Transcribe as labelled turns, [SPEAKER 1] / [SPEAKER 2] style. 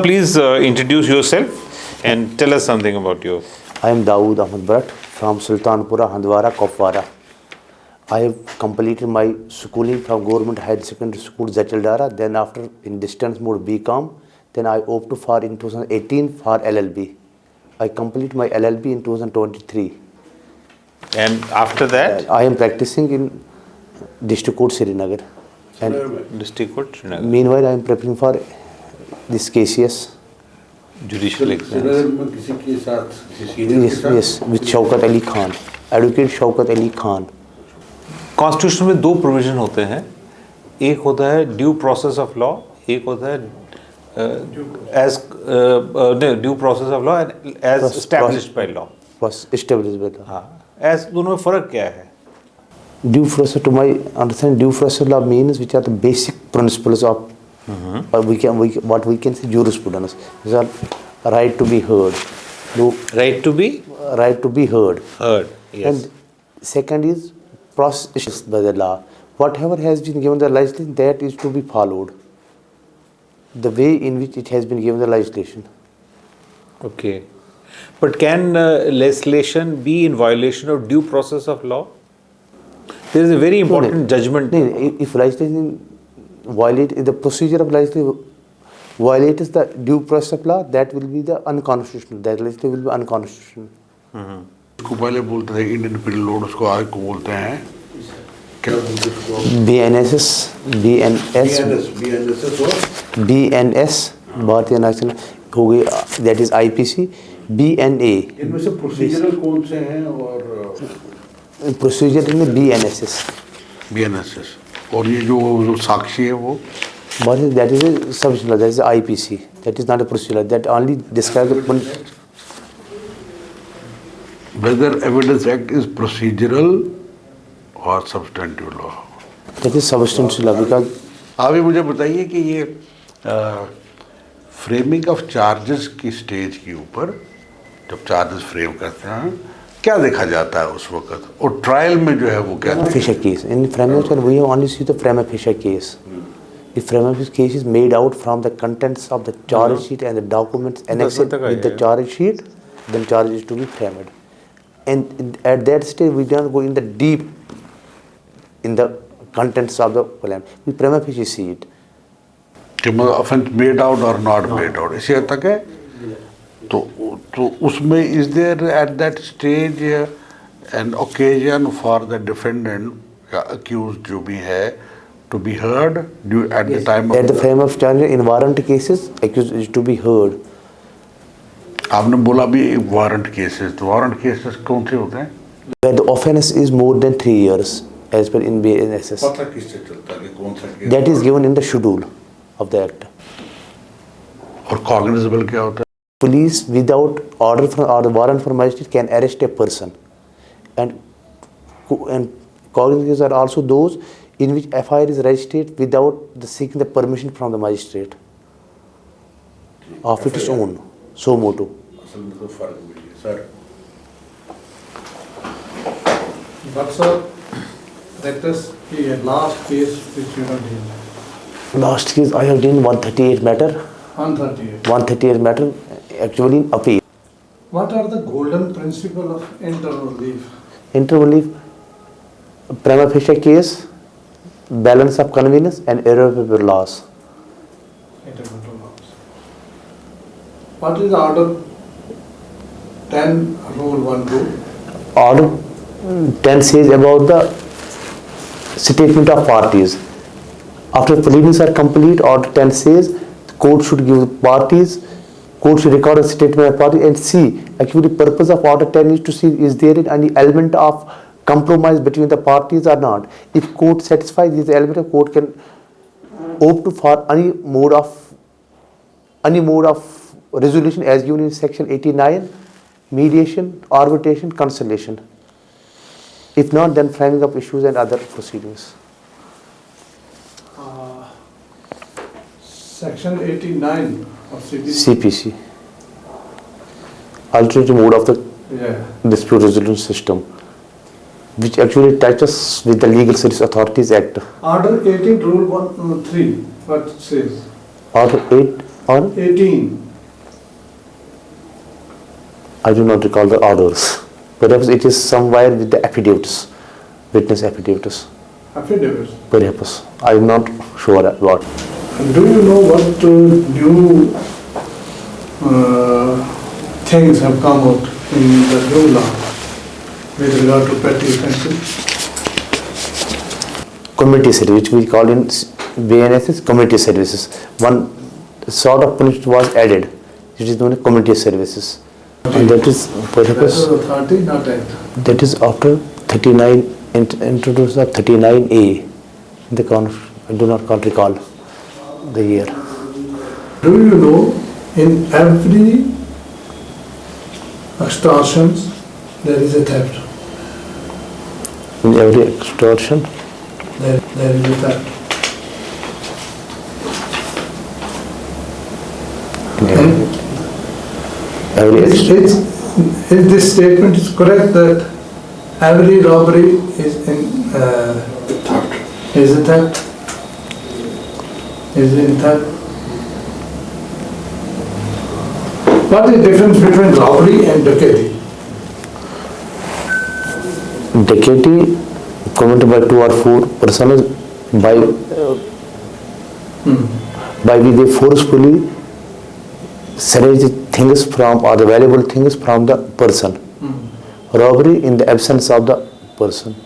[SPEAKER 1] Please introduce yourself and tell us something about you.
[SPEAKER 2] I am Dawood Ahmad from Sultanpura, Handwara, Kopwara. I have completed my schooling from Government Higher Secondary School, Zachildara. Then after in distance mode BCom, then I opted for in 2018 for LLB. I completed my LLB in 2023.
[SPEAKER 1] And after that?
[SPEAKER 2] I am practicing in District Court, Srinagar. And
[SPEAKER 1] District Court, Srinagar.
[SPEAKER 2] Meanwhile, I am preparing for this KCS.
[SPEAKER 1] Judicial exams.
[SPEAKER 2] Yes, with Shaukat Ali Khan, Advocate Shaukat Ali Khan.
[SPEAKER 1] Constitution में दो provision होते हैं, एक होता है due process of law, एक होता है due process of law as established by law.
[SPEAKER 2] Established by law.
[SPEAKER 1] हाँ, एज दोनों में फर्क क्या है?
[SPEAKER 2] Due process, to my understanding, due process law means which are the basic principles of what we can say jurisprudence. These are right to be heard.
[SPEAKER 1] Right to be
[SPEAKER 2] heard.
[SPEAKER 1] Heard. Yes.
[SPEAKER 2] And second is process by the law. Whatever has been given the legislation, that is to be followed. The way in which it has been given the legislation.
[SPEAKER 1] Okay. But can legislation be in violation of due process of law? There is a very important judgment.
[SPEAKER 2] If legislation violates the procedure of legislation violates the due process of law, that will be the unconstitutional. That legislation will be unconstitutional.
[SPEAKER 3] उसको पहले बोलते थे Indian penal code, उसको आगे को बोलते हैं क्या बोलते हैं उसको?
[SPEAKER 2] BNS भारतीय नेशनल हो गई, that is IPC, BNA.
[SPEAKER 3] इनमें से प्रोसीजरल कौन से हैं और
[SPEAKER 2] प्रोसीजर में BNSS.
[SPEAKER 3] और ये जो साक्षी है वो?
[SPEAKER 2] That is a substantive, that is a IPC. That is not a procedural. That only describes the
[SPEAKER 3] Whether Evidence Act is procedural or substantive law.
[SPEAKER 2] That is substantive law because.
[SPEAKER 3] अभी मुझे बताइए कि ये फ्रेमिंग ऑफ चार्जेस की stage के ऊपर जब charges frame करते हैं क्या देखा जाता है उस वक्त, और ट्रायल में जो है वो क्या?
[SPEAKER 2] Fisher case. In framing we have only see the prima facie case. The prima facie case is made out from the contents of the charge sheet and the documents annexed with the charge sheet. Then charge is to be framed. And at that stage, we don't go in the deep in the contents of the claim. We prima facie see it.
[SPEAKER 3] कि मतलब offense made out or not made out इसी हद तक है. तो उसमें is there at that stage an occasion for the defendant या accused जो भी है to be heard at the time of
[SPEAKER 2] at the frame of charge in warrant cases accused is to be heard.
[SPEAKER 3] आपने बोला भी warrant cases, तो warrant cases कौन से होते हैं?
[SPEAKER 2] Where the offense is more than 3 years as per in BNSS.
[SPEAKER 3] पता किससे चलता है कि कौन सा case?
[SPEAKER 2] That is given in the schedule of the act.
[SPEAKER 3] और cognizable क्या होता है?
[SPEAKER 2] Police without order from or the warrant from magistrate can arrest a person, and cognizable are also those in which FIR is registered without the seeking the permission from the magistrate of its own. So moto.
[SPEAKER 3] असल में तो फर्क भी है sir.
[SPEAKER 4] But sir, let us see a last case which you have done.
[SPEAKER 2] Last case I have done 138 matter.
[SPEAKER 4] 138.
[SPEAKER 2] 138 matter actually in appeal.
[SPEAKER 4] What are the golden principle of interleave?
[SPEAKER 2] Interleave, prima facie case, balance of convenience and irreparable loss.
[SPEAKER 4] Interleave laws. What is order 10 rule 1 rule?
[SPEAKER 2] Order 10 says about the statement of parties. After pleadings are complete, order 10 says the court should give the parties, court should record a statement of parties and see. Actually, the purpose of order 10 is to see is there any element of compromise between the parties or not. If court satisfies this element, the court can opt for any mode of resolution as given in section 89, mediation, arbitration, conciliation. If not, then framing of issues and other proceedings.
[SPEAKER 4] Section 89 of
[SPEAKER 2] CPC. Alternative mode of the dispute resolution system, which actually touches with the Legal Service Authorities Act.
[SPEAKER 4] Order 18 Rule 1 3 what says?
[SPEAKER 2] Order 8 On
[SPEAKER 4] 18.
[SPEAKER 2] I do not recall the orders. Perhaps it is somewhere with the affidavits, witness affidavits.
[SPEAKER 4] Affidavits.
[SPEAKER 2] Perhaps I am not sure about.
[SPEAKER 4] And do you know what new things have come out in the new law with regard to petty offences?
[SPEAKER 2] Community service, which we call in BNS is community services. One sort of punishment was added, which is known as community services. And that is
[SPEAKER 4] That is
[SPEAKER 2] perhaps
[SPEAKER 4] authority, not act.
[SPEAKER 2] that is after 39 introduced of 39A. I do not recall the year.
[SPEAKER 4] Do you know in every extortions there is a theft?
[SPEAKER 2] In every extortion,
[SPEAKER 4] There is a theft.
[SPEAKER 2] every
[SPEAKER 4] Is this statement is correct that every robbery is in theft? Is a theft? Is in theft? What is the difference between robbery and dacoity?
[SPEAKER 2] Dacoity committed by 2 or 4 persons by which they forcefully snatch the things from or the valuable things from the person. Robbery in the absence of the person.